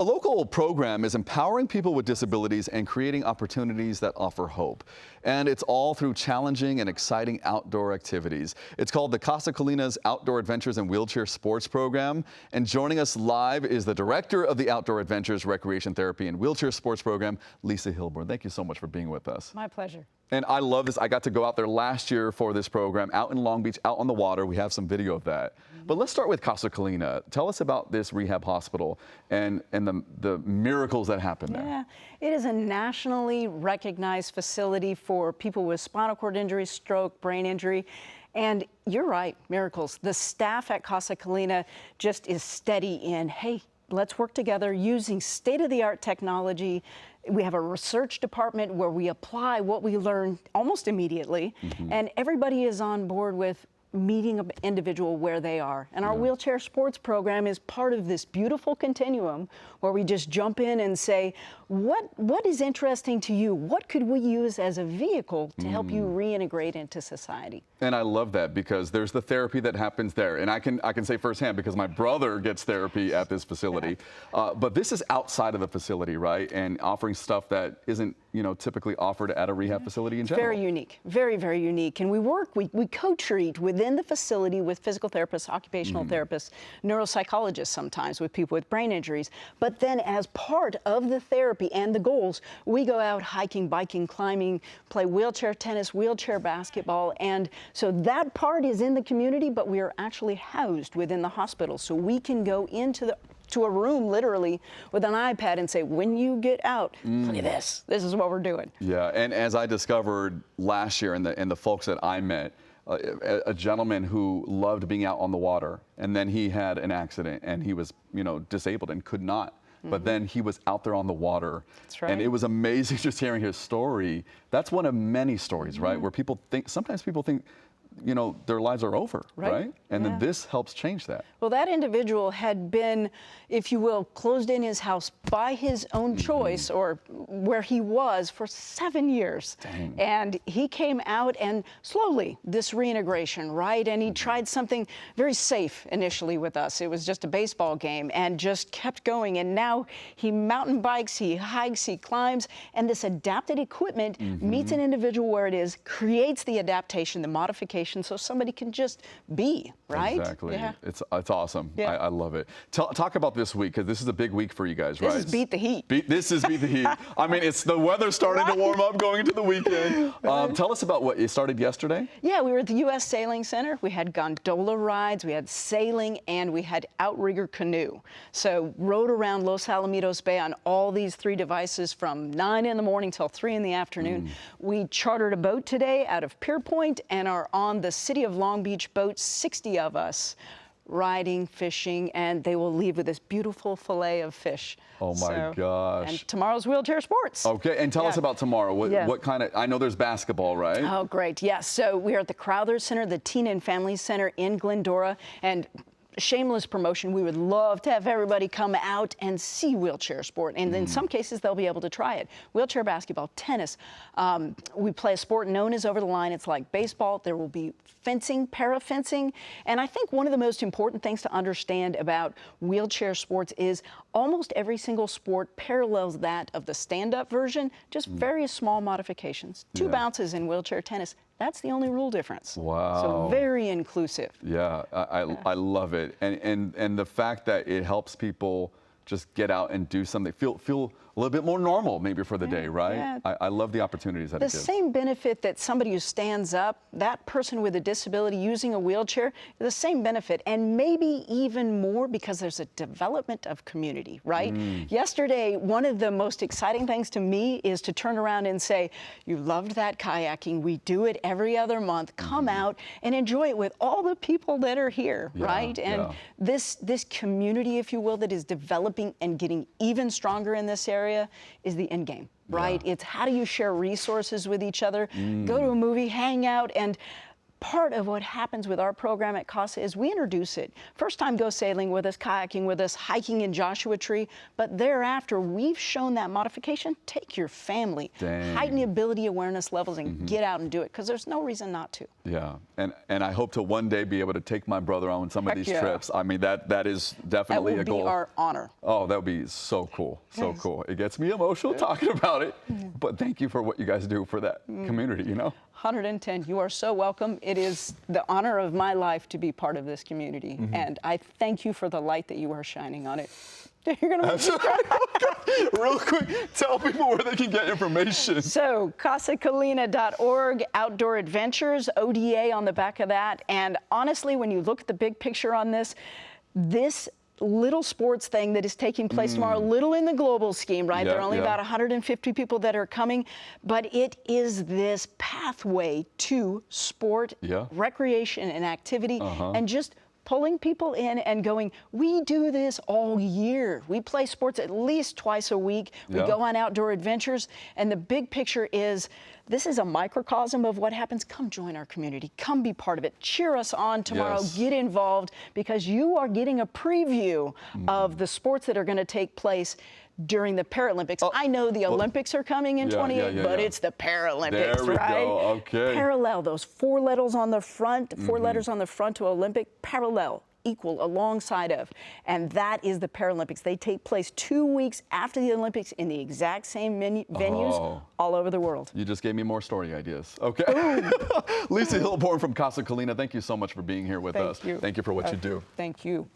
A local program is empowering people with disabilities and creating opportunities that offer hope. And it's all through challenging and exciting outdoor activities. It's called the Casa Colina's Outdoor Adventures and Wheelchair Sports Program. And joining us live is the director of the Outdoor Adventures, Recreation Therapy and Wheelchair Sports Program, Lisa Hilborn. Thank you so much for being with us. My pleasure. And I love this. I got to go out there last year for this program, out in Long Beach, out on the water. We have some video of that. But let's start with Casa Colina. Tell us about this rehab hospital and the miracles that happen there. Yeah, it is a nationally recognized facility for people with spinal cord injury, stroke, brain injury. And you're right, miracles. The staff at Casa Colina just is steady in, hey, let's work together using state-of-the-art technology. We have a research department where we apply what we learn almost immediately, and everybody is on board with meeting an individual where they are. And our wheelchair sports program is part of this beautiful continuum where we just jump in and say, what is interesting to you? What could we use as a vehicle to help you reintegrate into society? And I love that because there's the therapy that happens there. And I can say firsthand because my brother gets therapy at this facility. But this is outside of the facility, right? And offering stuff that isn't, typically offered at a rehab facility in general. Very unique, very, very unique. And we co-treat within the facility with physical therapists, occupational therapists, neuropsychologists sometimes with people with brain injuries. But then as part of the therapy and the goals, we go out hiking, biking, climbing, play wheelchair tennis, wheelchair basketball. And so that part is in the community, but we are actually housed within the hospital. So we can go into to a room literally with an iPad and say, when you get out, look at this. This is what we're doing. Yeah, and as I discovered last year and the folks that I met, a gentleman who loved being out on the water, and then he had an accident and he was, disabled and could not. But then he was out there on the water. That's right. And it was amazing just hearing his story. That's one of many stories, right? Where sometimes people think, their lives are over, right? And then this helps change that. Well, that individual had been, if you will, closed in his house by his own choice or where he was for 7 years. Dang. And he came out and slowly this reintegration, right? And he tried something very safe initially with us. It was just a baseball game and just kept going. And now he mountain bikes, he hikes, he climbs, and this adapted equipment meets an individual where it is, creates the adaptation, the modification, so somebody can just be, right? Exactly. Yeah. It's awesome. Yeah. I love it. Talk about this week, because this is a big week for you guys, right? This is beat the heat. This is beat the heat. I mean, it's the weather starting to warm up going into the weekend. Tell us about what it started yesterday. Yeah, we were at the U.S. Sailing Center. We had gondola rides, we had sailing, and we had outrigger canoe. So rode around Los Alamitos Bay on all these 3 devices from 9 in the morning till 3 in the afternoon. We chartered a boat today out of Pierpoint and are on the City of Long Beach boat, 60 of us, riding, fishing, and they will leave with this beautiful fillet of fish. Oh my gosh. And tomorrow's wheelchair sports. Okay, and tell us about tomorrow. What kind of, I know there's basketball, right? Oh, great, yes. So we are at the Crowther Center, the Teen and Family Center in Glendora, and shameless promotion, we would love to have everybody come out and see wheelchair sport, and in some cases they'll be able to try it. Wheelchair basketball, tennis. We play a sport known as over the line. It's like baseball. There will be fencing, para-fencing, and I think one of the most important things to understand about wheelchair sports is almost every single sport parallels that of the stand-up version, just various small modifications. 2 bounces in wheelchair tennis. That's the only rule difference. Wow. So very inclusive. Yeah, I love it. And the fact that it helps people just get out and do something, feel a little bit more normal maybe for the day, right? Yeah. I love the opportunities that it gives. The same benefit that somebody who stands up, that person with a disability using a wheelchair, the same benefit, and maybe even more because there's a development of community, right? Yesterday, one of the most exciting things to me is to turn around and say, you loved that kayaking, we do it every other month, come out and enjoy it with all the people that are here, right? And this community, if you will, that is developing and getting even stronger in this area is the end game, right? It's how do you share resources with each other, go to a movie, hang out, and part of what happens with our program at Casa is we introduce it. First time go sailing with us, kayaking with us, hiking in Joshua Tree, but thereafter we've shown that modification. Take your family, heighten the ability awareness levels, and get out and do it, because there's no reason not to. Yeah, and I hope to one day be able to take my brother on some of these trips. I mean, that is definitely a goal. That would be our honor. Oh, that would be so cool, so cool. It gets me emotional talking about it, but thank you for what you guys do for that community, you know? 110, you are so welcome. It is the honor of my life to be part of this community, and I thank you for the light that you are shining on it. You're gonna make me cry. Real quick, tell people where they can get information. So, casacolina.org, outdoor adventures, ODA on the back of that. And honestly, when you look at the big picture on this little sports thing that is taking place tomorrow, little in the global scheme, right? There are only about 150 people that are coming, but it is this pathway to sport, recreation, and activity, and just pulling people in and going, we do this all year. We play sports at least twice a week. We go on outdoor adventures, and the big picture is this is a microcosm of what happens. Come join our community. Come be part of it. Cheer us on tomorrow. Get involved, because you are getting a preview of the sports that are going to take place during the Paralympics. I know the Olympics are coming in 28, but it's the Paralympics, there we right? Go. Okay. Parallel, those four letters on the front, letters on the front to Olympic, parallel, equal, alongside of. And that is the Paralympics. They take place 2 weeks after the Olympics in the exact same venues all over the world. You just gave me more story ideas. Okay. Lisa Hilborn from Casa Colina, thank you so much for being here with us. Thank you. Thank you for what you do. Thank you.